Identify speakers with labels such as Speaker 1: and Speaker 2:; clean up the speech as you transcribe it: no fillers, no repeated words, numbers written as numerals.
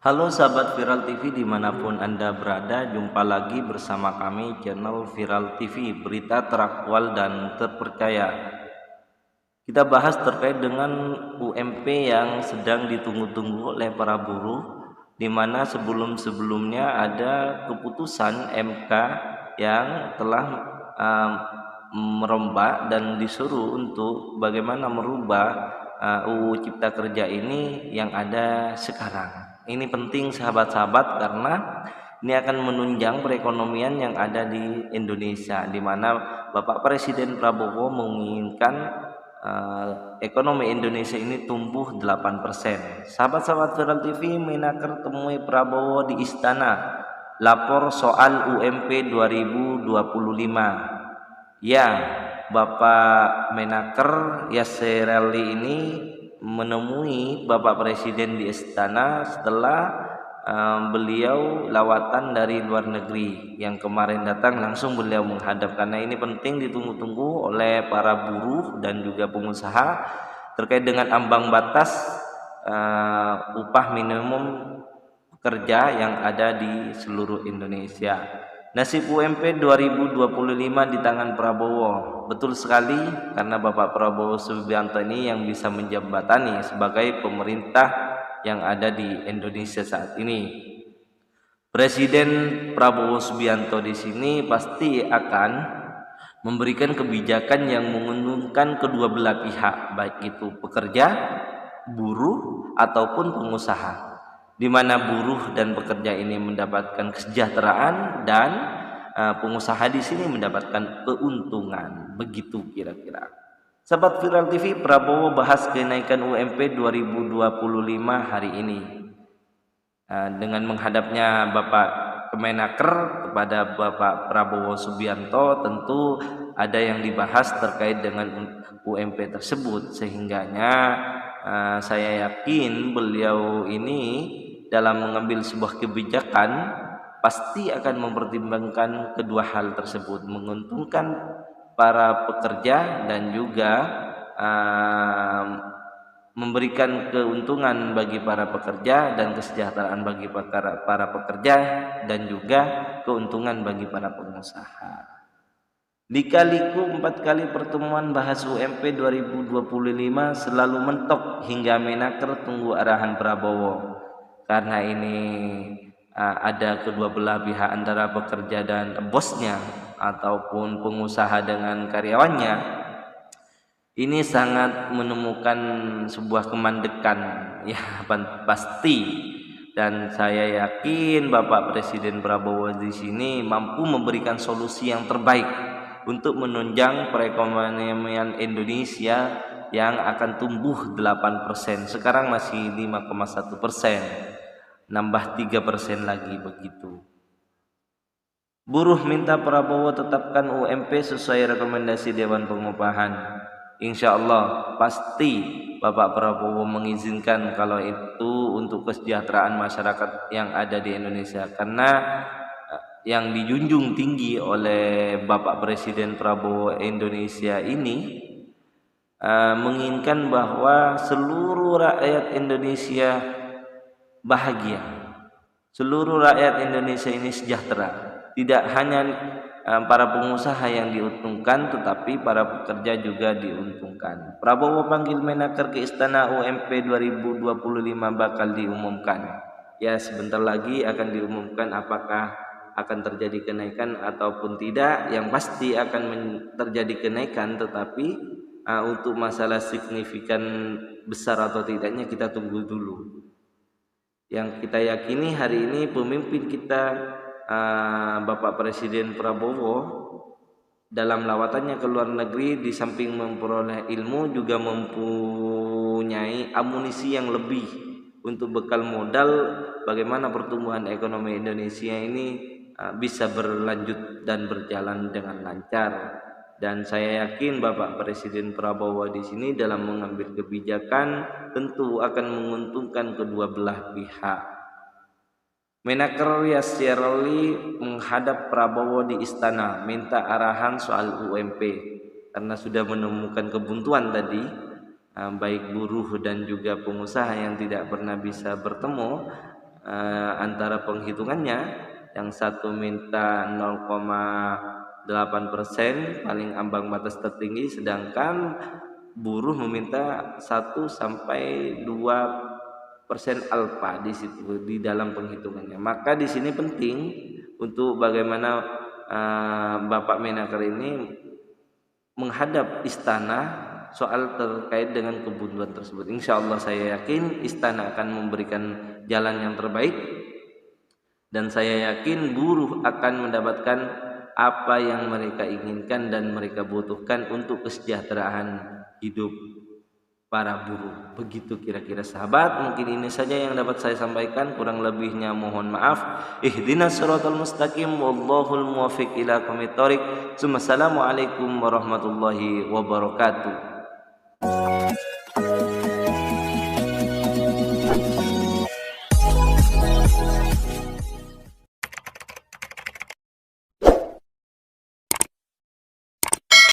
Speaker 1: Halo sahabat Viral TV dimanapun Anda berada, jumpa lagi bersama kami channel Viral TV, berita teraktual dan terpercaya. Kita bahas terkait dengan UMP yang sedang ditunggu-tunggu oleh para buruh, di mana sebelum-sebelumnya ada keputusan MK yang telah merombak dan disuruh untuk bagaimana merubah UU Cipta Kerja ini yang ada sekarang. Ini penting sahabat-sahabat karena ini akan menunjang perekonomian yang ada di Indonesia, di mana Bapak Presiden Prabowo menginginkan ekonomi Indonesia ini tumbuh 8%. Sahabat-sahabat Viral TV, Menaker temui Prabowo di istana, lapor soal UMP 2025. Ya, Bapak Menaker Yasserali ini menemui Bapak Presiden di istana setelah beliau lawatan dari luar negeri. Yang kemarin datang langsung beliau menghadap, karena ini penting ditunggu-tunggu oleh para buruh dan juga pengusaha terkait dengan ambang batas upah minimum pekerja yang ada di seluruh Indonesia. Nasib UMP 2025 di tangan Prabowo. Betul sekali, karena Bapak Prabowo Subianto ini yang bisa menjembatani sebagai pemerintah yang ada di Indonesia saat ini. Presiden Prabowo Subianto di sini pasti akan memberikan kebijakan yang menguntungkan kedua belah pihak, baik itu pekerja, buruh ataupun pengusaha, di mana buruh dan pekerja ini mendapatkan kesejahteraan dan pengusaha di sini mendapatkan keuntungan. Begitu kira-kira. Sahabat Viral TV, Prabowo bahas kenaikan UMP 2025 hari ini. Dengan menghadapnya Bapak Kemenaker kepada Bapak Prabowo Subianto, tentu ada yang dibahas terkait dengan UMP tersebut, sehingganya saya yakin beliau ini dalam mengambil sebuah kebijakan pasti akan mempertimbangkan kedua hal tersebut, menguntungkan para pekerja dan juga memberikan keuntungan bagi para pekerja dan kesejahteraan bagi para pekerja dan juga keuntungan bagi para pengusaha. Lika-liku 4 kali pertemuan bahas UMP 2025 selalu mentok hingga Menaker tunggu arahan Prabowo. Karena ini ada kedua belah pihak antara pekerja dan bosnya ataupun pengusaha dengan karyawannya, ini sangat menemukan sebuah kemandekan, ya pasti. Dan saya yakin Bapak Presiden Prabowo di sini mampu memberikan solusi yang terbaik untuk menunjang perekonomian Indonesia yang akan tumbuh 8%. Sekarang masih 5,1%, nambah 3% lagi begitu. Buruh minta Prabowo tetapkan UMP sesuai rekomendasi Dewan Pengupahan. Insya Allah pasti Bapak Prabowo mengizinkan kalau itu untuk kesejahteraan masyarakat yang ada di Indonesia, karena yang dijunjung tinggi oleh Bapak Presiden Prabowo Indonesia ini menginginkan bahwa seluruh rakyat Indonesia bahagia, seluruh rakyat Indonesia ini sejahtera. Tidak hanya para pengusaha yang diuntungkan, tetapi para pekerja juga diuntungkan. Prabowo panggil Menaker ke istana, UMP 2025 bakal diumumkan. Ya, sebentar lagi akan diumumkan apakah akan terjadi kenaikan ataupun tidak. Yang pasti akan terjadi kenaikan, tetapi untuk masalah signifikan besar atau tidaknya kita tunggu dulu. Yang kita yakini hari ini pemimpin kita Bapak Presiden Prabowo dalam lawatannya ke luar negeri, di samping memperoleh ilmu juga mempunyai amunisi yang lebih untuk bekal modal bagaimana pertumbuhan ekonomi Indonesia ini bisa berlanjut dan berjalan dengan lancar. Dan saya yakin Bapak Presiden Prabowo di sini dalam mengambil kebijakan tentu akan menguntungkan kedua belah pihak. Menaker Yasserali menghadap Prabowo di istana, minta arahan soal UMP karena sudah menemukan kebuntuan tadi, baik buruh dan juga pengusaha yang tidak pernah bisa bertemu. antara penghitungannya, yang satu minta 0,8% paling ambang batas tertinggi, sedangkan buruh meminta 1 sampai 2% alfa di situ di dalam penghitungannya. Maka di sini penting untuk bagaimana Bapak Menaker ini menghadap istana soal terkait dengan kebutuhan tersebut. Insya Allah saya yakin istana akan memberikan jalan yang terbaik, dan saya yakin buruh akan mendapatkan apa yang mereka inginkan dan mereka butuhkan untuk kesejahteraan hidup para buruh. Begitu kira-kira sahabat, mungkin ini saja yang dapat saya sampaikan, kurang lebihnya mohon maaf. Ihdinas siratal mustaqim, wallahul muwaffiq ila aqwamit thoriq. Assalamualaikum warahmatullahi wabarakatuh.